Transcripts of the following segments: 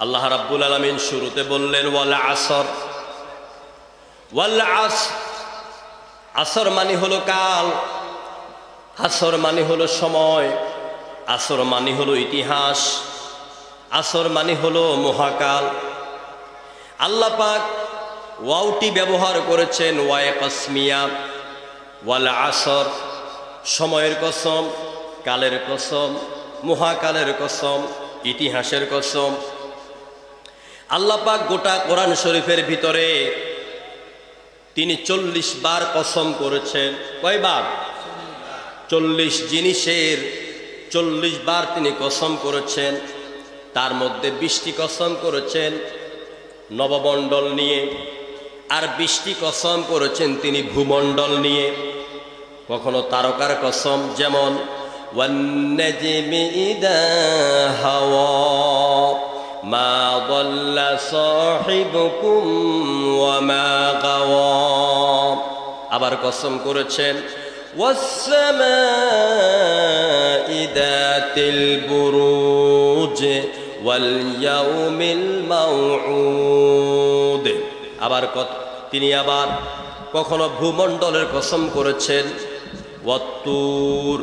আল্লাহ রাব্বুল আলামিন শুরুতে বললেন ওয়াল আসর। ওয়াল আসর, আসর মানে হলো কাল, আসর মানে হলো সময়, আসর মানে হলো ইতিহাস, আসর মানে হলো মহাকাল। আল্লাহ পাক ওয়াওটি ব্যবহার করেছেন ওয়ায়ে কাসমিয়া। ওয়াল আসর, সময়ের কসম, কালের কসম, মহাকালের কসম, ইতিহাসের কসম। আল্লাহ পাক গোটা কোরআন শরীফের ভিতরে তিনি 40 বার কসম করেছেন। কয়বার? 40 জিনিসের 40 বার তিনি কসম করেছেন। তার মধ্যে 20টি কসম করেছেন নবমণ্ডল নিয়ে, আর 20টি কসম করেছেন তিনি ভূমণ্ডল নিয়ে। কখনো তারকার কসম, যেমন ওয়ান-নাজমি ইযা হাওয়া মা দাল্লা সাহিবুকুম ওয়া মা গাওয়া। আবার কসম করেছেন ওয়াস-সামাই যাতিল বুরুজ ওয়াল ইয়াউমিল মাউউদ। আবার তিনি আবার কখনো ভূমণ্ডলের কসম করেছেন ওয়াত-তুর,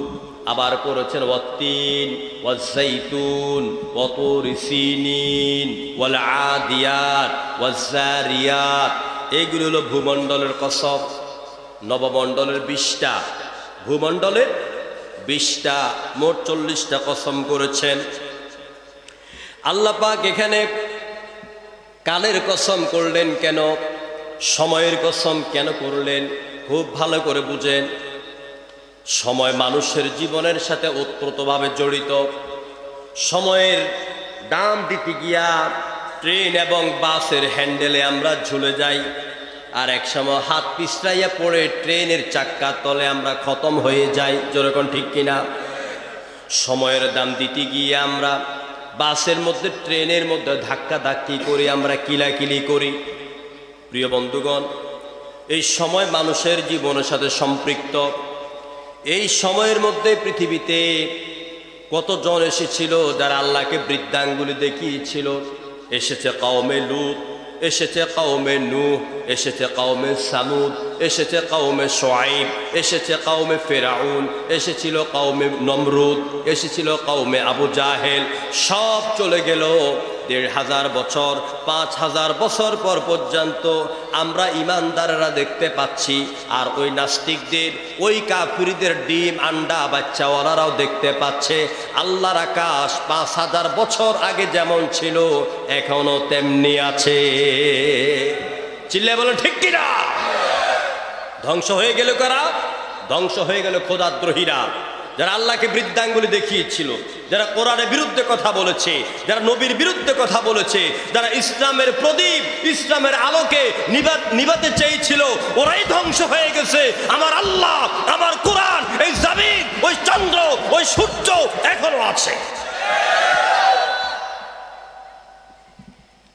আবার করেছেন ওয়াত-তিন ওয়াজ-যাইতুন ওয়াতুর সিনিন ওয়াল আদিয়াত ওয়াজ-জারিয়াত। এইগুলো হলো ভূমণ্ডলের কসম। নবমণ্ডলের 20টা, ভূমণ্ডলের 20টা, মোট 40টা কসম করেছেন আল্লাহ পাক। এখানে কালের কসম করলেন কেন, সময়ের কসম কেন করলেন, খুব ভালো করে বুঝেন। সময় মানুষের জীবনের সাথে ওতপ্রোতভাবে জড়িত। সময়ের দাম দিতে গিয়া ট্রেন এবং বাসের হ্যান্ডেলে আমরা ঝুলে যাই, আর এক সময় হাত পিছড়াইয়া পড়ে ট্রেনের চাক্কার তলে আমরা খতম হয়ে যাই। যেরকম ঠিক কিনা? সময়ের দাম দিতে গিয়ে আমরা বাসের মধ্যে, ট্রেনের মধ্যে ধাক্কা ধাক্কি করি, আমরা কিলাকিলি করি। প্রিয় বন্ধুগণ, এই সময় মানুষের জীবনের সাথে সম্পৃক্ত। এই সময়ের মধ্যে পৃথিবীতে কতজন এসেছিল যারা আল্লাহকে বৃদ্ধাঙ্গুলি দেখিয়েছিল। এসেছে কওমে লূত, এসেছে কওমে নূহ, এসেছে কওমে সামুদ, এসেছে কওমে শুআইব, এসেছে কওমে ফিরআউন, এসেছিল কওমে নমরুদ, এসেছিল কওমে আবু জাহেল। সব চলে গেল। 1500 বছর, 5000 বছর পর পর্যন্ত আমরা ইমানদাররা দেখতে পাচ্ছি, আর ওই নাস্তিকদের, ওই কাফিরদের ডিম আন্ডা বাচ্চাওয়ালারাও দেখতে পাচ্ছে। আল্লাহর আকাশ 5000 বছর আগে যেমন ছিল এখনো তেমনি আছে। চিল্লায় বলেন ঠিক কিনা? ধ্বংস হয়ে গেল কারা? ধ্বংস হয়ে গেল খোদাদ্রোহীরা, যারা আল্লাহকে বৃদ্ধাঙ্গুলি দেখিয়েছিল, যারা কোরআনের বিরুদ্ধে কথা বলেছে, যারা নবীর বিরুদ্ধে কথা বলেছে, যারা ইসলামের প্রদীপ, ইসলামের আলোকে নিভাতে চেয়েছিল, ওরাই ধ্বংস হয়ে গেছে। আমার আল্লাহ, আমার কোরআন, এই জমিন, ওই চন্দ্র, ওই সূর্য এখনো আছে।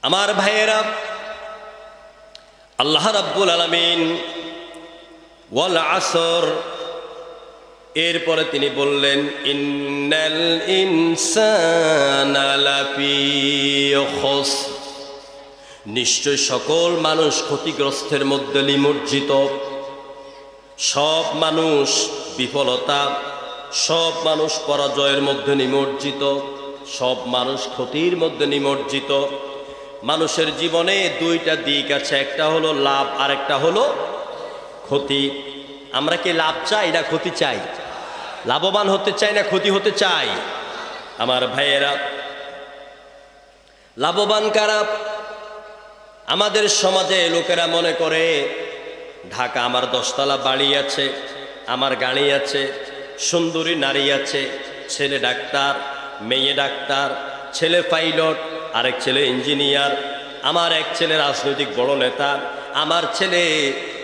আমার ভাইয়েরা, আল্লাহ রাব্বুল আলামিন ওয়াল আসর, এরপরে তিনি বললেন ইন্নাল ইনসানা লাফি খুসর, নিশ্চয় সকল মানুষ ক্ষতিগ্রস্তের মধ্যে নিমজ্জিত। সব মানুষ বিফলতা, সব মানুষ পরাজয়ের মধ্যে নিমজ্জিত, সব মানুষ ক্ষতির মধ্যে নিমজ্জিত। মানুষের জীবনে 2টা দিক আছে, একটা হলো লাভ আর একটা হলো ক্ষতি। আমরা কি লাভ চাই না ক্ষতি চাই? লাভবান হতে চাই না ক্ষতি হতে চাই? আমার ভাইয়েরা, লাভবান কারা? আমাদের সমাজে লোকেরা মনে করে ঢাকা আমার 10 তলা বাড়ি আছে, আমার গাড়ি আছে, সুন্দরী নারী আছে, ছেলে ডাক্তার, মেয়ে ডাক্তার, ছেলে পাইলট, আরেক ছেলে ইঞ্জিনিয়ার, আমার এক ছেলে রাজনৈতিক বড় নেতা, আমার ছেলে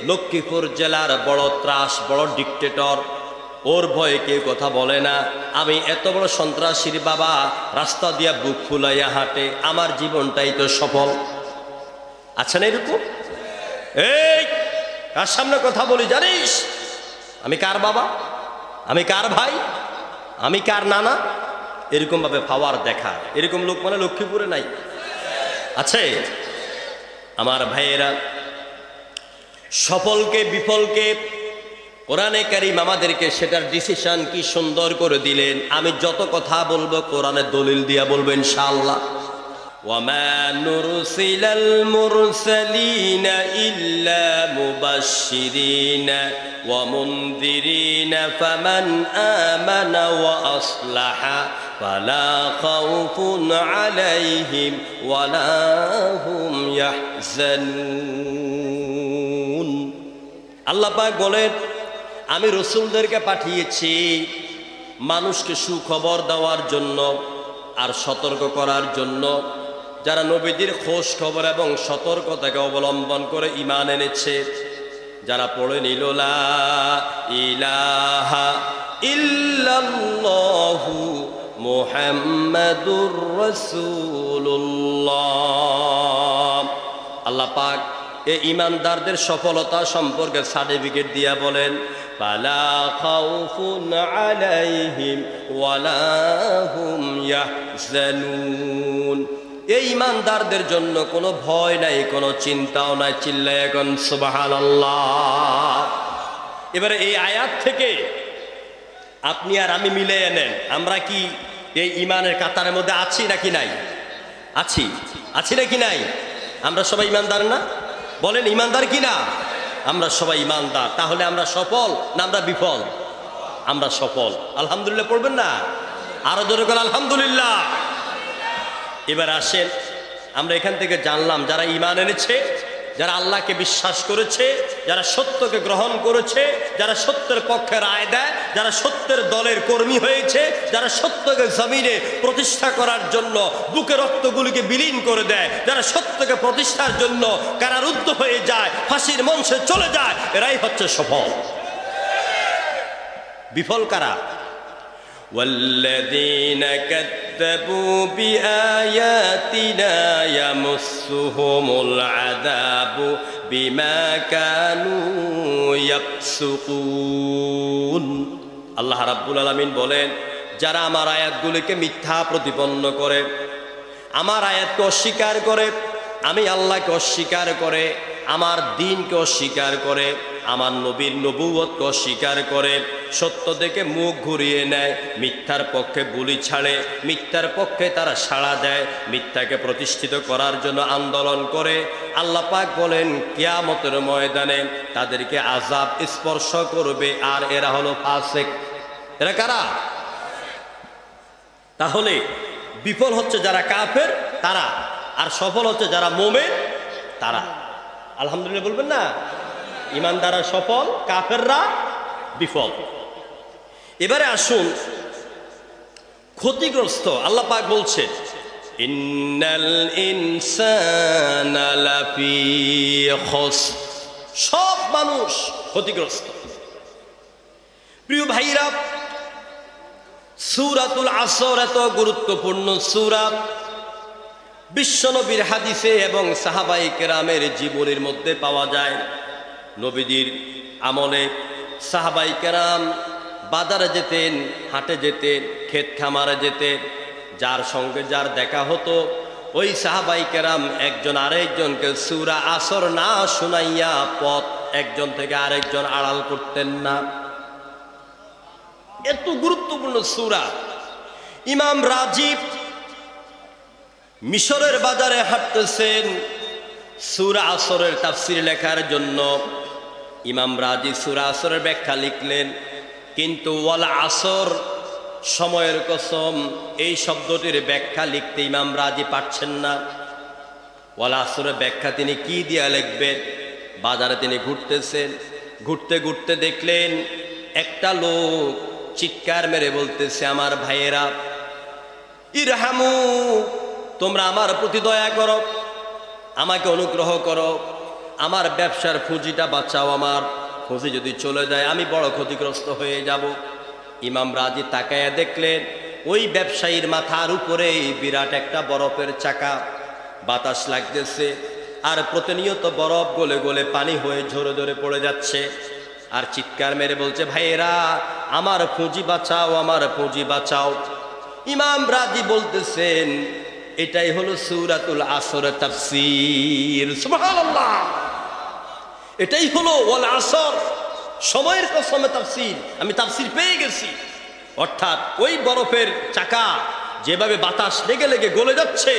লক্ষ্মীপুর জেলার বড় ত্রাস, বড় ডিক্টেটর, ওর ভয়ে কেউ কথা বলে না। আমি এত বড় সন্ত্রাসীর বাবা, রাস্তা দিয়া বুক ফুলাইয়া হাঁটে, আমার জীবনটাই তো সফল। আচ্ছা না এরকম? এই কার সামনে কথা বলি জানিস? আমি কার বাবা, আমি কার ভাই, আমি কার নানা, এরকম ভাবে পাওয়ার দেখা। এরকম লোক মানে লক্ষ্মীপুরে নাই। আছে? আমার ভাইয়েরা, সফলকে বিফলকে কোরআনে কারীম আমাদেরকে সেটার ডিসিশন কি সুন্দর করে দিলেন। আমি যত কথা বলবো কোরআনের দলিল দিয়া বলবো ইনশাআল্লাহ। ওয়ামা নুরসিলাল মুরসালিনা ইল্লা মুবাশশিরিনা ওয়া মুনযিরিনা ফামান আমানা ওয়া আসলাহা ফালা খাউফুন আলাইহিম ওয়ালা হুম ইয়াহজানুন। আল্লাহ পাক বলেন, আমি রসুলদেরকে পাঠিয়েছি মানুষকে সুখবর দেওয়ার জন্য আর সতর্ক করার জন্য। যারা নবীদের খোঁজ খবর এবং সতর্কতাকে অবলম্বন করে ঈমান এনেছে, যারা পড়ে নিল লা ইলাহা ইল্লাল্লাহু মুহাম্মাদুর রাসূলুল্লাহ। আল্লাহ পাক এই ঈমানদারদের সফলতা সম্পর্কে সার্টিফিকেট দিয়া বলেন, ফালা খাউফুন আলাইহিম ওয়ালা হুম ইয়াহজানুন। এই ঈমানদারদের জন্য কোনো ভয় নাই, কোনো চিন্তাও নাই। চিল্লায় এখন সুবহানাল্লাহ। এবারে এই আয়াত থেকে আপনি আর আমি মিলে নেন, আমরা কি এই ঈমানের কাতারের মধ্যে আছি নাকি নাই? আছি, আছি নাকি নাই? আমরা সবাই ঈমানদার না? বলেন ঈমানদার কি না? আমরা সবাই ঈমানদার। তাহলে আমরা সফল না আমরা বিফল? আমরা সফল। আলহামদুলিল্লাহ পড়বেন না? আরো জোরে করে আলহামদুলিল্লাহ। এবার আসেন, আমরা এখান থেকে জানলাম যারা ঈমান এনেছে, যারা আল্লাহকে বিশ্বাস করেছে, যারা সত্যকে গ্রহণ করেছে, যারা সত্যের পক্ষে রায় দেয়, যারা সত্যের দলের কর্মী হয়েছে, যারা সত্যকে জমিনে প্রতিষ্ঠা করার জন্য বুকে রক্তগুলিকে বিলীন করে দেয়, যারা সত্যকে প্রতিষ্ঠার জন্য কারারুদ্ধ হয়ে যায়, ফাঁসির মঞ্চে চলে যায়, এরাই হচ্ছে সফল। বিফল কারা? والذين كذبوا بآياتنا يمسهم العذاب بما كانوا يفسقون। আল্লাহ রাব্বুল আলামিন বলেন, যারা আমার আয়াতগুলিকে মিথ্যা প্রতিপন্ন করে, আমার আয়াতকে অস্বীকার করে, আমি আল্লাহকে অস্বীকার করে, আমার দ্বীনকে অস্বীকার করে, আমার নবীর নবুয়তকে অস্বীকার করে, সত্য থেকে মুখ ঘুরিয়ে নেয়, মিথ্যার পক্ষে বুলি ছাড়ে, মিথ্যার পক্ষে তারা সাড়া দেয়, মিথ্যাকে প্রতিষ্ঠিত করার জন্য আন্দোলন করে, আল্লাহ পাক বলেন কিয়ামতের ময়দানে তাদেরকে আযাব স্পর্শ করবে। আর এরা হলো ফাসিক। এরা কারা? তাহলে বিফল হচ্ছে যারা কাফের তারা, আর সফল হচ্ছে যারা মুমিন তারা। আলহামদুলিল্লাহ বলবেন না? ঈমানদাররা সফল, কাফেররা বিফল। এবারে আসুন ক্ষতিগ্রস্ত। আল্লাহ পাক বলছেন, ইন্নাল ইনসানা লাফি খুসর, সব মানুষ ক্ষতিগ্রস্ত। প্রিয় ভাইরা, সূরাতুল আসর এত গুরুত্বপূর্ণ সূরা, বিশ্বনবীর হাদিসে এবং সাহাবায়ে কেরামের জীবনের মধ্যে পাওয়া যায়। নবীদের আমলে সাহাবায়ে কেরাম বাজারে যেতেন, হাটে যেতেন, ক্ষেত খামারে যেতেন, যার সঙ্গে যার দেখা হতো ওই সাহাবায়ে কেরাম একজন আরেকজনকে সূরা আসর না শুনাইয়া পথ একজন থেকে আরেকজন আড়াল করতেন না। এত গুরুত্বপূর্ণ সূরা। ইমাম রাজিব মিশরের বাজারে হাঁটতেছেন সূরা আসরের তাফসীর লেখার জন্য। ইমাম রাজি সূরা আসরের ব্যাখ্যা লিখলেন, কিন্তু ওয়াল আসর, সময়ের কসম, এই শব্দটির ব্যাখ্যা লিখতে ইমাম রাজি পারছেন না। ওয়াল আসরের ব্যাখ্যা তিনি কি দিয়া লিখবেন? বাজারে তিনি ঘুরতেছেন, ঘুরতে ঘুরতে দেখলেন একটা লোক চিৎকার মেরে বলতেছে, আমার ভাইয়েরা, ইরহামু, তোমরা আমার প্রতি দয়া করো, আমাকে অনুগ্রহ করো, আমার ব্যবসার পুঁজিটা বাঁচাও, আমার পুঁজি যদি চলে যায় আমি বড় ক্ষতিগ্রস্ত হয়ে যাব। ইমাম রাজি তাকায়া দেখলেন ওই ব্যবসায়ীর মাথার উপরে বিরাট একটা বরফের চাকা, বাতাস লাগতেছে আর প্রতিনিয়ত বরফ গলে গলে পানি হয়ে ঝরে ঝরে পড়ে যাচ্ছে। আর চিৎকার মেরে বলছে, ভাইয়েরা আমার পুঁজি বাঁচাও, আমার পুঁজি বাঁচাও। ইমাম রাজি বলতেছেন, এটাই হলো সূরাতুল আসর তাফসীর। সুবহানাল্লাহ, এটাই হলো ওয়াল আসর, সময়ের কসমে তাফসীর। আমি তাফসীর পেয়ে গেছি। অর্থাৎ ওই বরফের চাকা যেভাবে বাতাস লেগে লেগে গলে যাচ্ছে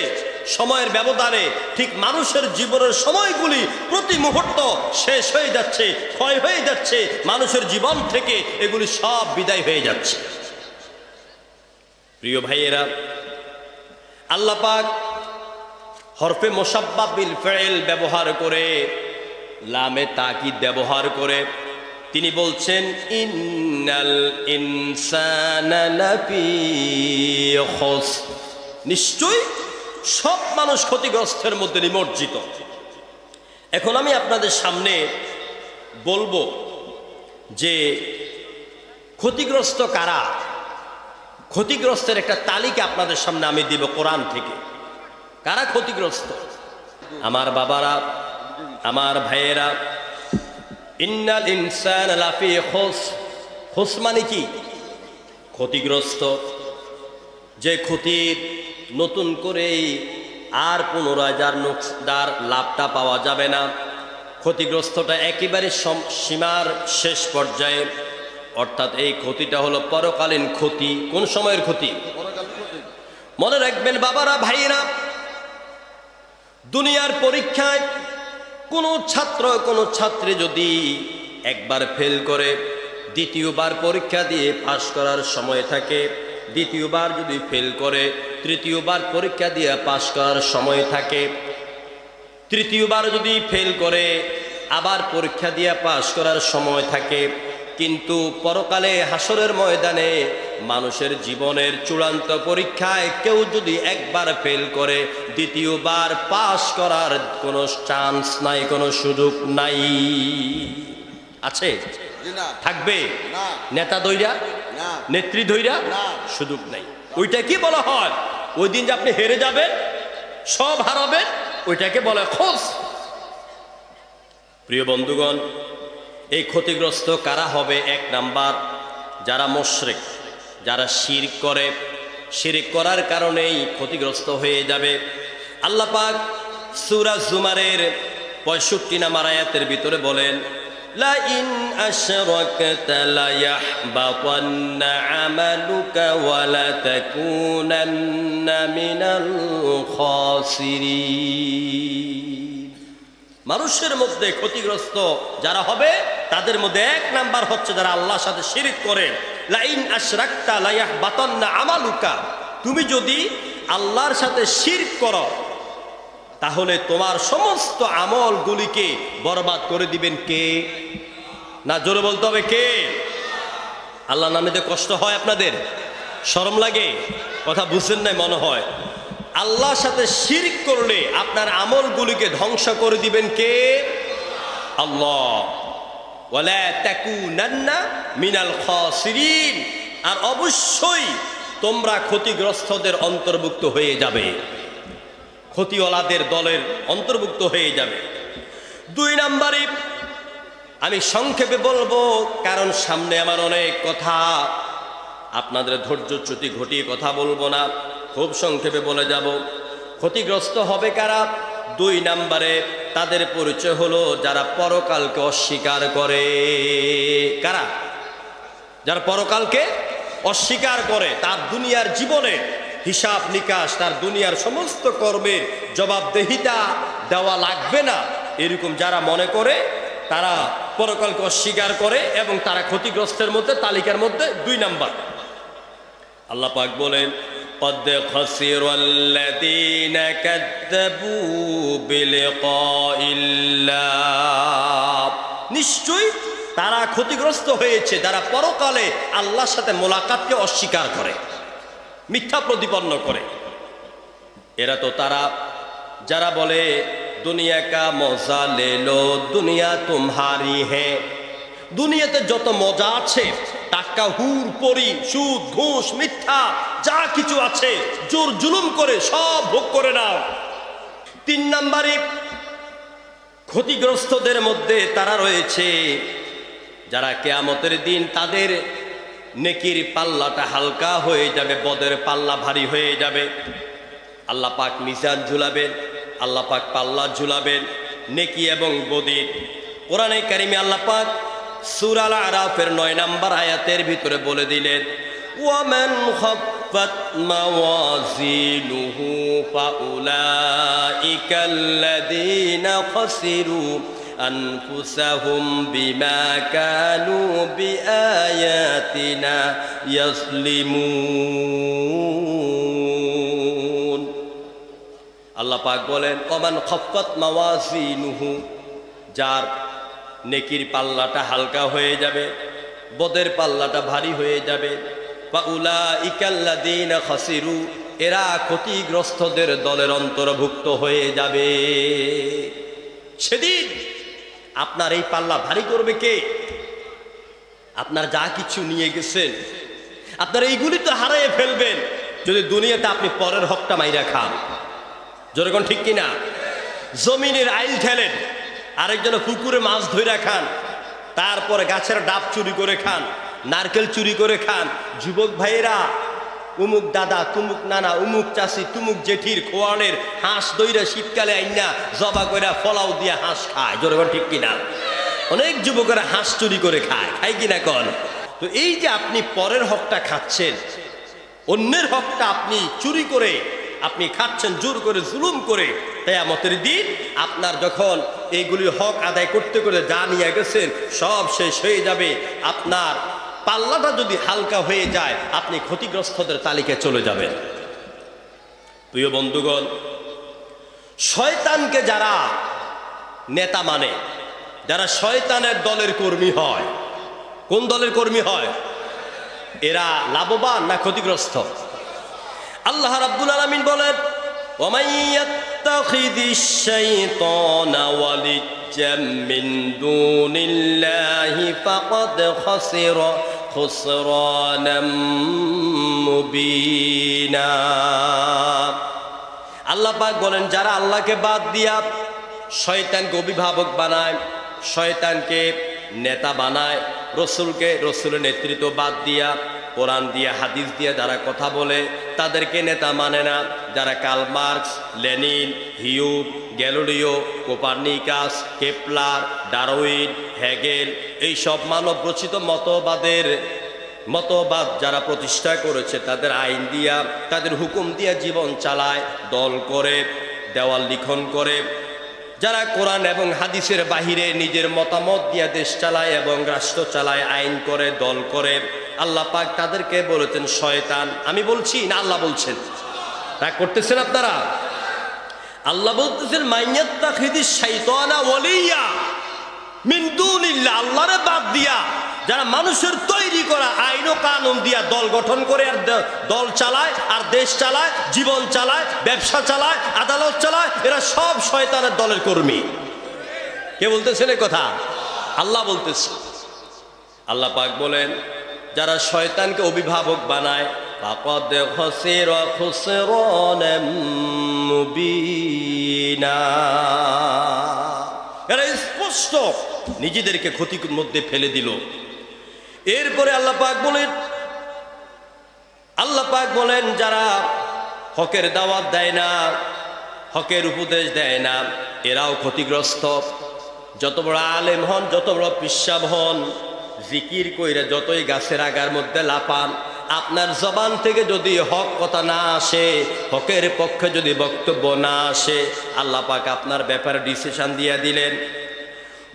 সময়ের ব্যবধানে, ঠিক মানুষের জীবনের সময়গুলি প্রতি মুহূর্ত শেষ হয়ে যাচ্ছে, ক্ষয় হয়ে যাচ্ছে, মানুষের জীবন থেকে এগুলি সব বিদায় হয়ে যাচ্ছে। প্রিয় ভাইয়েরা, আল্লাহ পাক হরফে মুসাব্বাহ বিল ফাইল ব্যবহার করে, লামে তাকিদ ব্যবহার করে তিনি বলছেন ইন্নাল ইনসানা লাফি খুসর, নিশ্চয়ই সব মানুষ ক্ষতিগ্রস্তের মধ্যে নিমজ্জিত। এখন আমি আপনাদের সামনে বলবো যে ক্ষতিগ্রস্ত কারা। ক্ষতিগ্রস্তের একটা তালিকা আপনাদের সামনে আমি দিব কোরআন থেকে। কারা ক্ষতিগ্রস্ত? আমার বাবারা, আমার ভাইয়েরা, ইন্নাল ইনসানা লাফি খুসর, খুসর মানে কি? ক্ষতিগ্রস্ত। যে ক্ষতির নতুন করে আর পুনরায় যার লাভটা পাওয়া যাবে না, ক্ষতিগ্রস্তটা একেবারে সীমার শেষ পর্যায়ে। অর্থাৎ এই ক্ষতিটা হলো পরকালীন ক্ষতি। কোন সময়ের ক্ষতি? মনে রাখবেন বাবারা, ভাইয়েরা, দুনিয়ার পরীক্ষায় কোনো ছাত্র কোনো ছাত্রী যদি একবার ফেল করে দ্বিতীয়বার পরীক্ষা দিয়ে পাশ করার সময় থাকে, দ্বিতীয়বার যদি ফেল করে তৃতীয়বার পরীক্ষা দিয়ে পাশ করার সময় থাকে, তৃতীয়বার যদি ফেল করে আবার পরীক্ষা দিয়ে পাশ করার সময় থাকে। কিন্তু পরকালে হাসরের ময়দানে মানুষের জীবনের চূড়ান্ত পরীক্ষায় কেউ যদি একবার ফেল করে দ্বিতীয়বার পাশ করার কোনো চান্স নাই, কোনো সুযোগ নাই। আছে? থাকবে? নেতা দইরা, নেত্রী ধইরা সুযোগ নাই। ওইটা কি বলা হয়? ওই দিন যে আপনি হেরে যাবেন, সব হারাবেন, ওইটাকে বলে খুসর। প্রিয় বন্ধুগণ, এই ক্ষতিগ্রস্ত কারা হবে? এক নাম্বার, যারা মুশরিক, যারা শিরক করে, শিরক করার কারণেই ক্ষতিগ্রস্ত হয়ে যাবে। আল্লাহ পাক সূরা জুমারের 65 নম্বর আয়াতের ভিতরে বলেন, লা ইন আশরাকতা লা ইয়াহবাতান্না আমালুকা ওয়া লা তাকুনান্না মিনাল খাসিরিন। মানুষের মধ্যে ক্ষতিগ্রস্ত যারা হবে তাদের মধ্যে এক নাম্বার হচ্ছে যারা আল্লাহর সাথে শিরক করে। লা ইন আশরাকতা লা ইয়াহবাতান্না আমালুকা, তুমি যদি আল্লাহর সাথে শিরক করো তাহলে তোমার সমস্ত আমলগুলিকে বরবাদ করে দিবেন কে? না, জোরে বলতে হবে কে? আল্লাহ নামে যে কষ্ট হয় আপনাদের, শরম লাগে? কথা বুঝছেন নাই মনে হয়। আল্লাহর সাথে শিরক করলে আপনার আমলগুলিকে ধ্বংস করে দিবেন কে? আল্লাহ। ওয়ালা তাকুনান্না মিনাল খাসিরিন, আর অবশ্যই তোমরা ক্ষতিগ্রস্তদের অন্তর্ভুক্ত হয়ে যাবে, ক্ষতিওয়ালাদের দলের অন্তর্ভুক্ত হয়ে যাবে। 2 নম্বরে আমি সংক্ষেপে বলবো, কারণ সামনে আমার অনেক কথা, আপনাদের ধৈর্যচ্যুতি ঘটিয়ে কথা বলবো না, খুব সংক্ষেপে বলে যাব। ক্ষতিগ্রস্ত হবে কারা? 2 নম্বরে তাদের পরিচয় হলো যারা পরকালকে অস্বীকার করে। কারা? যারা পরকালকে অস্বীকার করে, তার দুনিয়ার জীবনে হিসাব নিকাশ, তার দুনিয়ার সমস্ত কর্মের জবাবদেহিতা দেওয়া লাগবে না, এরকম যারা মনে করে তারা পরকালকে অস্বীকার করে এবং তারা ক্ষতিগ্রস্তের মধ্যে, তালিকার মধ্যে 2 নাম্বার। আল্লাহ পাক বলেন, قد خسر الذين كذبوا بلقاء الله, নিশ্চয়ই তারা ক্ষতিগ্রস্ত হয়েছে যারা পরকালে আল্লাহর সাথে মোলাকাতকে অস্বীকার করে, মিথ্যা প্রতিপন্ন করে। এরা তো তারা যারা বলে দুনিয়া কা মজা লে লো দুনিয়া তুমহারি হে, দুনিয়াতে যত মজা আছে, টাকা, হুর, পরি, সুদ, ঘুষ, মিথ্যা যা কিছু আছে জোর জুলুম করে সব ভোগ করে নাও। 3 নম্বরে ক্ষতিগ্রস্তদের মধ্যে তারা রয়েছে যারা কিয়ামতের দিন তাদের নেকির পাল্লাটা হালকা হয়ে যাবে, বদের পাল্লা ভারী হয়ে যাবে। আল্লাহ পাক মিজান ঝুলাবেন, আল্লাহ পাক পাল্লা ঝুলাবেন নেকি এবং বদির। কোরআনে কারিমে আল্লাহ পাক সূরা আল আরাফের 9 নম্বর আয়াতের ভিতরে বলে দিলেন, ওয়ামান খাফফাত মাওয়াজিনুহু ফাউলাইকাল্লাযীনা খাসিরু আনফুসাহুম বিমা কানু বিআয়াতিনা ইয়াসলিমুন। আল্লাহ পাক বলেন, ওয়ামান খাফফাত মাওয়াজিনুহু, যার নেকির পাল্লাটা হালকা হয়ে যাবে, বদের পাল্লাটা ভারী হয়ে যাবে, ফাউলাইকাল্লাযীনা খাসিরু, এরা ক্ষতিগ্রস্তদের দলের অন্তর্ভুক্ত হয়ে যাবে। সেদিন আপনার এই পাল্লা ভারী করবে কে? আপনার যা কিছু নিয়ে গেছেন, আপনার এইগুলি তো হারিয়ে ফেলবেন যদি দুনিয়াতে আপনি পরের হকটা মাইরা খান। জোরে কোন ঠিক কিনা? জমিনের আইল ঠেলেন, আরেকজনে পুকুরে মাছ ধইরা খান, তারপরে গাছের ডাব চুরি করে খান, নারকেল চুরি করে খান। যুবক ভাইয়েরা উমুক দাদা, তুমুক নানা, উমুক চাষি, তুমুক জেঠির খোয়ানের হাঁস দইরা শীতকালে আইনা জবা কইরা ফলাও দিয়া হাঁস খায়। জোরে কোন ঠিক কিনা? অনেক যুবকেরা হাঁস চুরি করে খায়, খায় কিনা কন? তো এই যে আপনি পরের হকটা খাচ্ছেন, অন্যের হকটা আপনি চুরি করে আপনি খাচ্ছেন, জোর করে জুলুম করে, কিয়ামতের দিন আপনার যখন এইগুলি হক আদায় করতে করে যা নিয়ে গেছেন সব শেষ হয়ে যাবে। আপনার পাল্লাটা যদি হালকা হয়ে যায়, আপনি ক্ষতিগ্রস্তদের তালিকায় চলে যাবেন। প্রিয় বন্ধুগণ, শয়তানকে যারা নেতা মানে, যারা শয়তানের দলের কর্মী হয়, কোন দলের কর্মী হয়? এরা লাভবান না ক্ষতিগ্রস্ত? আল্লাহ রাব্বুল আলামিন বলেন, ওয়ামান ইয়াত্তাখিযিশ শাইতানা ওয়ালিয়্যাম মিন দুনিল্লাহি ফাকাদ খাসিরা খুসরানাম মুবিনা। আল্লাহ পাক বলেন, যারা আল্লাহকে বাদ দিয়া শয়তানকে অভিভাবক বানায়, শয়তানকে নেতা বানায়, রসুলের নেতৃত্ব বাদ দিয়া, কোরআন দিয়া হাদিস দিয়া যারা কথা বলে তাদেরকে নেতা মানে না, যারা Karl Marx, Lenin, Hume, Galileo, Copernicus, Kepler, Darwin, Hegel, এইসব মানব রচিত মতবাদ যারা প্রতিষ্ঠা করেছে, তাদের আইন দিয়া, তাদের হুকুম দিয়া জীবন চালায়, দল করে, দেওয়াল লিখন করে, যারা কোরআন এবং হাদিসের বাহিরে নিজের মতামত দিয়া দেশ চালায় এবং রাষ্ট্র চালায়, আইন করে, দল করে, আল্লাহ পাক তাদেরকে বলেছেন শয়তান। আমি বলছি না আল্লাহ বলছেন? তা করতেছেন আপনারা? আল্লাহ বলতেছেন, মাইয়াত্তাখিযিশ শাইতানা ওয়ালিয়্যা মিন দুনিল্লাহ, আল্লাহরে বাদ দিয়া যারা মানুষের তৈরি করা আইন ও কানুন দিয়া দল গঠন করে আর দল চালায় আর দেশ চালায়, জীবন চালায়, ব্যবসা চালায়, আদালত চালায়, এরা সব শয়তানের দলের কর্মী। কে বলতেছেন এই কথা? আল্লাহ বলতেছে। আল্লাহ পাক বলেন, যারা শয়তানকে অভিভাবক বানায়, ফাকাদ খাসিরা খুসরানাম মুবিনা, এরা স্পষ্ট নিজেদেরকে ক্ষতির মধ্যে ফেলে দিল। এরপরে আল্লাহ পাক বলেন, যারা হকের দাওয়াত দেয় না, হকের উপদেশ দেয় না, এরাও ক্ষতিগ্রস্ত। যত বড় আলেম হন, যত বড় পিশাব হন, জিকির কইরা যতই গাছের আগার মধ্যে লাপান, আপনার জবান থেকে যদি হক কথা না আসে, হকের পক্ষে যদি বক্তব্য না আসে, আল্লাহ পাক আপনার ব্যাপারে ডিসিশন দিয়ে দিলেন,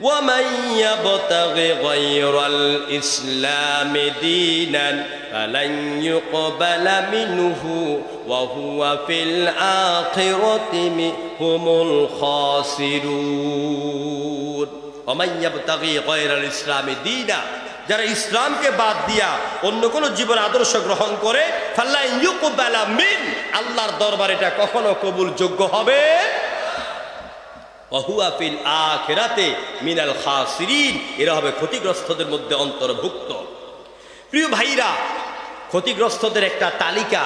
وَمَنْ يَبْتَغِ غَيْرَ الْإِسْلَامِ دِينًا فَلَنْ يُقْبَلَ مِنْهُ وَهُوَ فِي الْآخِرَةِ هُمُ الْخَاسِرُونَ وَمَنْ يَبْتَغِ غَيْرَ الْإِسْلَامِ دِينًا, যারা ইসলামকে বাদ দিয়া অন্য কোন জীবন আদর্শ গ্রহণ করে, ফালান ইউকবালা মিন, আল্লাহর দরবারে এটা কখনো কবুলযোগ্য হবে, ওয়াহুয়া ফিল আখিরাতি মিনাল খাসিরিন, এরা হবে ক্ষতিগ্রস্তদের মধ্যে অন্তর্ভুক্ত। প্রিয় ভাইরা, ক্ষতিগ্রস্তদের একটা তালিকা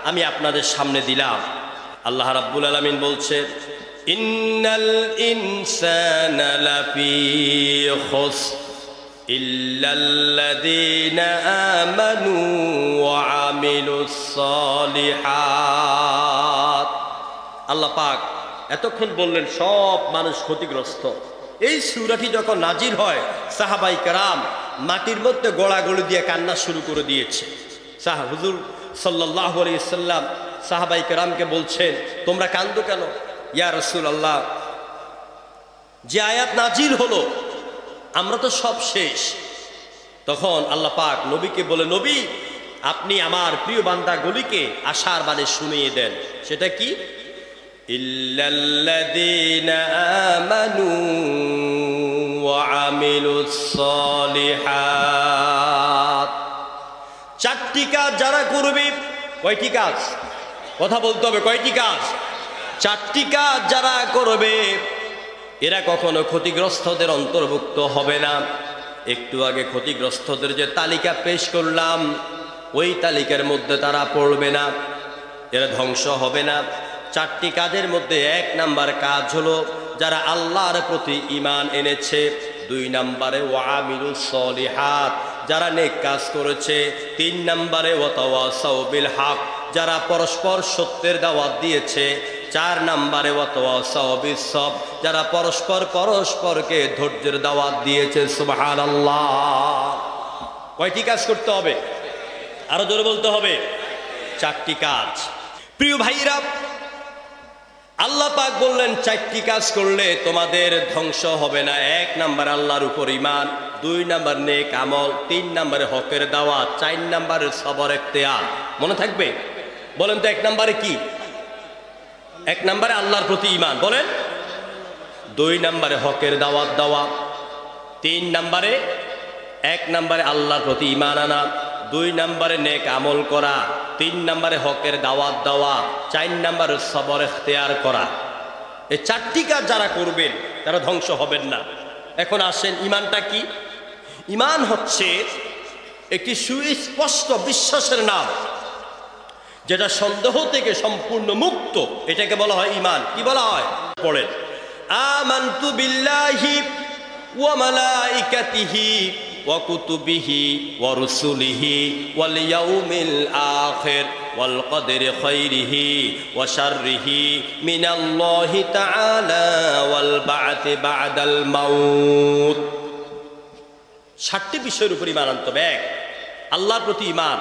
আমি আপনাদের সামনে দিলাম। আল্লাহ রাব্বুল আলামিন বলছেন, ইন্নাল ইনসানা লাফি খুসর ইল্লাল্লাযীনা আমানু ওয়া আমিলুস সালিহাত আল্লাহ পাক এতক্ষণ বললেন সব মানুষ ক্ষতিগ্রস্ত। এই সূরাটি যখন নাজির হয়, সাহাবাই কেরাম মাটির মধ্যে গোড়াগড়ি দিয়ে কান্না শুরু করে দিয়েছে। হুজুর সাল্লাল্লাহু আলাইহি সাল্লাম সাহাবাই কেরামকে বলছেন, তোমরা কান্দো কেন? ইয়া রাসূলুল্লাহ, যে আয়াত নাজিল হলো আমরা তো সব শেষ। তখন আল্লাহ পাক নবীকে বলে, নবী আপনি আমার প্রিয় বান্দাগুলিকে আশার বাণী শুনিয়ে দেন। সেটা কি? ইল্লাল্লাযীনা আমানু ওয়া আমিলুস সালিহাত। চারটি কাজ যারা করবে। কয়টি কাজ? কথা বলতে হবে, কয়টি কাজ? চারটি কাজ যারা করবে এরা কখনো ক্ষতিগ্রস্তদের অন্তর্ভুক্ত হবে না। একটু আগে ক্ষতিগ্রস্তদের যে তালিকা পেশ করলাম ওই তালিকার মধ্যে তারা পড়বে না, এরা ধ্বংস হবে না। চারটি কাজের মধ্যে 1 নাম্বার কাজ হলো যারা আল্লাহর প্রতি ঈমান এনেছে। 2 নাম্বারে ওয়ামিলুস সলিহাত, যারা নেক কাজ করেছে। 3 নাম্বারে ওয়াতাওয়াসাউ বিল হক, যারা পরস্পর সত্যের দাওয়াত দিয়েছে। 4 নাম্বারে ওয়াতাওয়াসাউ বিস সবর, যারা পরস্পরকে ধৈর্যের দাওয়াত দিয়েছে। সুবহানাল্লাহ। কয়টি কাজ করতে হবে? আরো জোরে বলতে হবে, 4টি কাজ। প্রিয় ভাইরা, আল্লাহ পাক বললেন 4টি কাজ করলে তোমাদের ধ্বংস হবে না। 1 নাম্বার আল্লাহর উপর ঈমান, 2 নাম্বার নেক আমল, 3 নাম্বারে হকের দাওয়াত, 4 নাম্বারে সবর ইখতিয়ার। মনে থাকবে? বলেন তো 1 নাম্বারে কি? 1 নাম্বারে আল্লাহর প্রতি ঈমান, বলেন। 2 নাম্বারে হকের দাওয়াত দেওয়া। 3 নাম্বারে 1 নাম্বারে আল্লাহর প্রতি ঈমান আনা, 2 নাম্বারে নেক আমল করা, 3 নাম্বারে হকের দাওয়াত দেওয়া, 4 নাম্বারে সবর ইখতিয়ার করা। এই 4টি কাজ যারা করবেন তারা ধ্বংস হবেন না। এখন আসেন, ঈমানটা কি? ঈমান হচ্ছে একটি সুস্পষ্ট বিশ্বাসের নাম, যেটা সন্দেহ থেকে সম্পূর্ণ মুক্ত। এটাকে বলা হয় ঈমান। কি বলা হয়? পড়েন, আমানতু বিল্লাহি ওয়া মালাইকাতিহি ওয়া কুতুবিহি ওয়া রুসুলিহি ওয়াল ইয়াউমিল আখির ওয়াল কদরি খাইরিহি ওয়া শাররিহি মিনাল্লাহি তাআলা ওয়াল বা'থি বা'দাল মাউত। 7টি বিষয়ের উপর ঈমান আনতে হবে। 1 আল্লাহর প্রতি ঈমান,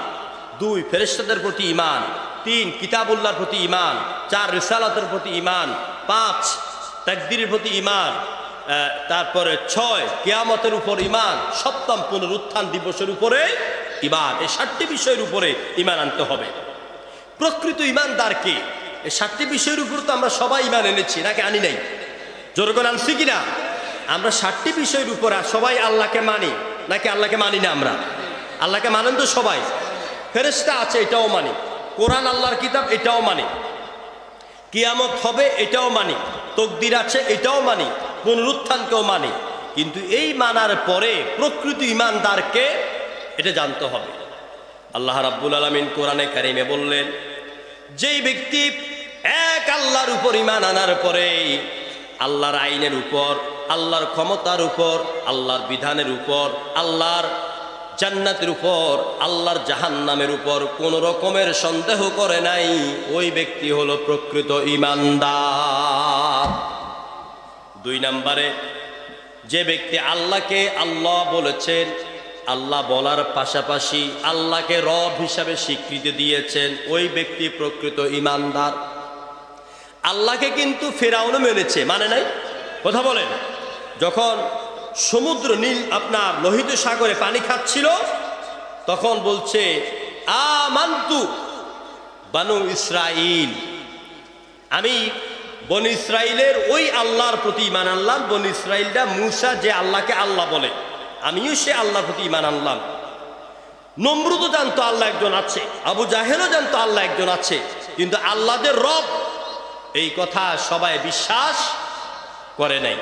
2 ফেরেশতাদের প্রতি ঈমান, 3 কিতাবুল্লাহর প্রতি ঈমান, 4 রিসালাতের প্রতি ঈমান, 5 তাকদীরের প্রতি ঈমান, তারপরে 6 কিয়ামতের উপর ঈমান, 7ম পুনরুত্থান দিবসের উপরে ঈমান। এই 7টি বিষয়ের উপরে ঈমান আনতে হবে। প্রকৃত ঈমানদার কে? এই 7টি বিষয়ের উপর তো আমরা সবাই ঈমান এনেছি, নাকি আনি নাই? জোরে করে আনছি কিনা? আমরা 7টি বিষয়ের উপর সবাই আল্লাহকে মানি, নাকি আল্লাহকে মানি না? আমরা আল্লাহকে মানেন তো সবাই। ফেরেশতা আছে, এটাও মানি। কোরআন আল্লাহর কিতাব, এটাও মানি। কিয়ামত হবে, এটাও মানি। তাকদীর আছে, এটাও মানি। পুনরুত্থানকেও মানি। কিন্তু এই মানার পরে প্রকৃত ঈমানদারকে এটা জানতে হবে। আল্লাহ রাব্বুল আলামিন কোরআনে কারিমে বললেন, যেই ব্যক্তি এক আল্লাহর উপর ঈমান আনার পরে আল্লাহর আইনের উপর, আল্লাহর ক্ষমতার উপর, আল্লাহর বিধানের উপর, আল্লাহর জান্নাতের উপর, আল্লাহর জাহান্নামের উপর কোন রকমের সন্দেহ করে নাই, ওই ব্যক্তি হলো প্রকৃত ঈমানদার। 2 নম্বরে, যে ব্যক্তি আল্লাহকে আল্লাহ বলেছেন, আল্লাহ বলার পাশাপাশি আল্লাহকে রব হিসাবে স্বীকৃতি দিয়েছেন, ওই ব্যক্তি প্রকৃত ঈমানদার। আল্লাহকে কিন্তু ফেরাউনও মেনেছে, মানে নাই? কথা বলেন। যখন সমুদ্র নীল আপনার লোহিত সাগরে পানি খাচ্ছিল, তখন বলছে আমানতু বানু ইসরাইল, আমি বনি ইসরাইলের ওই আল্লাহর প্রতি ঈমান আনলাম। বনি ইসরাইলটা মূসা যে আল্লাহকে আল্লাহ বলে, আমিও সে আল্লাহর প্রতি ঈমান আনলাম। নমরুদও জানতো আল্লাহ একজন আছে, আবু জাহেলও জানতো আল্লাহ একজন আছে, কিন্তু আল্লাহদের রব এই কথা সবাই বিশ্বাস করে নাই।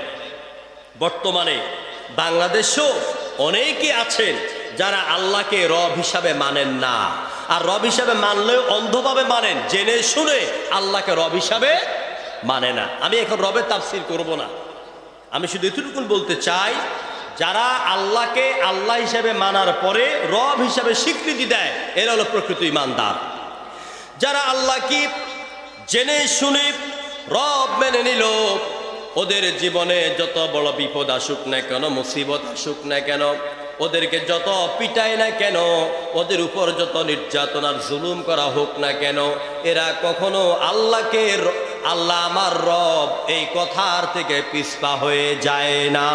বর্তমানে বাংলাদেশেও অনেকে আছেন যারা আল্লাহকে রব হিসাবে মানেন না, আর রব হিসাবে মানলেও অন্ধভাবে মানেন, জেনে শুনে আল্লাহকে রব হিসাবে মানে না। আমি এখন রবের তাফসীর করব না, আমি শুধু এতটুকু বলতে চাই, যারা আল্লাহকে আল্লাহ হিসাবে মানার পরে রব হিসাবে স্বীকৃতি দেয়, এরা হলো প্রকৃত ঈমানদার। যারা আল্লাহকে জেনে শুনে রব মেনে নিল, ওদের জীবনে যত বড় বিপদ আসুক না কেন, মুসিবত আসুক না কেন, ওদেরকে যত পিটায় না কেন, ওদের উপর যত নির্যাতনার জুলুম করা হোক না কেন, এরা কখনো আল্লাহকে আল্লাহ আমার রব এই কথার থেকে পিছপা হয়ে যায় না।